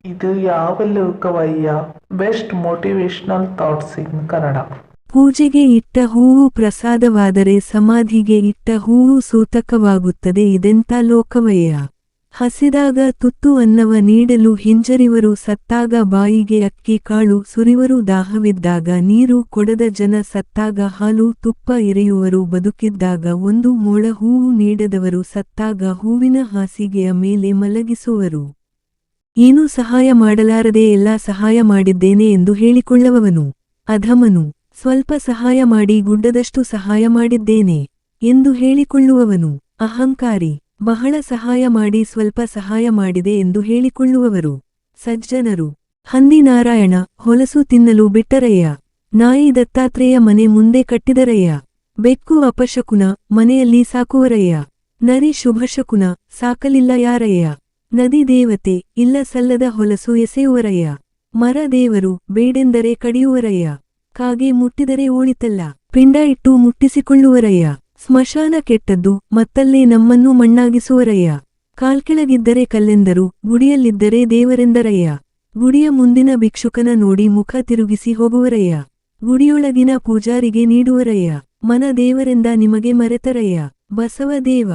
ಇದು ಯಾವ ಲೋಕವಯ್ಯ? Best motivational thoughts ಇನ್ ಕನ್ನಡ. ಪೂಜೆಗೆ ಇಟ್ಟ ಹೂವು ಪ್ರಸಾದವಾದರೆ ಸಮಾಧಿಗೆ ಇಟ್ಟ ಹೂವು ಸೂತಕವಾಗುತ್ತದೆ. ಇದೆಂಥ ಲೋಕವಯ್ಯ! ಹಸಿದಾಗ ತುತ್ತು ಅನ್ನವ ನೀಡಲು ಹಿಂಜರಿವರು, ಸತ್ತಾಗ ಬಾಯಿಗೆ ಅಕ್ಕಿ ಕಾಳು ಸುರಿವರು, ದಾಹವಿದ್ದಾಗ ನೀರು ಕೊಡದ ಜನ, ಸತ್ತಾಗ ಹಾಲು ತುಪ್ಪ ಎರೆಯುವರು, ಬದುಕಿದ್ದಾಗ ಒಂದು ಮೊಳ ಹೂವು ನೀಡದವರು, ಸತ್ತಾಗ ಹೂವಿನ ಹಾಸಿಗೆಯ ಮೇಲೆ ಮಲಗಿಸುವರು. ಏನೂ ಸಹಾಯ ಮಾಡಲಾರದೆ ಎಲ್ಲ ಸಹಾಯ ಮಾಡಿದ್ದೇನೆ ಎಂದು ಹೇಳಿಕೊಳ್ಳುವವನು ಅಧಮನು. ಸ್ವಲ್ಪ ಸಹಾಯ ಮಾಡಿ ಗುಡ್ಡದಷ್ಟು ಸಹಾಯ ಮಾಡಿದ್ದೇನೆ ಎಂದು ಹೇಳಿಕೊಳ್ಳುವವನು ಅಹಂಕಾರಿ. ಬಹಳ ಸಹಾಯ ಮಾಡಿ ಸ್ವಲ್ಪ ಸಹಾಯ ಮಾಡಿದೆ ಎಂದು ಹೇಳಿಕೊಳ್ಳುವವರು ಸಜ್ಜನರು. ಹಂದಿ ನಾರಾಯಣ ಹೊಲಸು ತಿನ್ನಲು ಬಿಟ್ಟರಯ್ಯ. ನಾಯಿ ದತ್ತಾತ್ರೇಯ ಮನೆ ಮುಂದೆ ಕಟ್ಟಿದರಯ್ಯ. ಬೆಕ್ಕು ಅಪಶಕುನ ಮನೆಯಲ್ಲಿ ಸಾಕುವರಯ್ಯ. ನರಿ ಶುಭಶಕುನ ಸಾಕಲಿಲ್ಲ ಯಾರಯ್ಯ. ನದಿ ದೇವತೆ ಇಲ್ಲ ಸಲ್ಲದ ಹೊಲಸು ಎಸೆಯುವರಯ್ಯ. ಮರ ದೇವರು ಬೇಡೆಂದರೆ ಕಡಿಯುವರಯ್ಯ. ಕಾಗೆ ಮುಟ್ಟಿದರೆ ಓಳಿತಲ್ಲ ಪಿಂಡ ಇಟ್ಟು ಮುಟ್ಟಿಸಿಕೊಳ್ಳುವರಯ್ಯ. ಸ್ಮಶಾನ ಕೆಟ್ಟದ್ದು ಮತ್ತಲ್ಲೇ ನಮ್ಮನ್ನು ಮಣ್ಣಾಗಿಸುವರಯ್ಯ. ಕಾಲ್ಕೆಳಗಿದ್ದರೆ ಕಲ್ಲೆಂದರು, ಗುಡಿಯಲ್ಲಿದ್ದರೆ ದೇವರೆಂದರಯ್ಯ. ಗುಡಿಯ ಮುಂದಿನ ಭಿಕ್ಷುಕನ ನೋಡಿ ಮುಖ ತಿರುಗಿಸಿ ಹೋಗುವರಯ್ಯ. ಗುಡಿಯೊಳಗಿನ ಪೂಜಾರಿಗೆ ನೀಡುವರಯ್ಯ. ಮನ ದೇವರೆಂದ ನಿಮಗೆ ಮರೆತರಯ್ಯ. ಬಸವ ದೇವ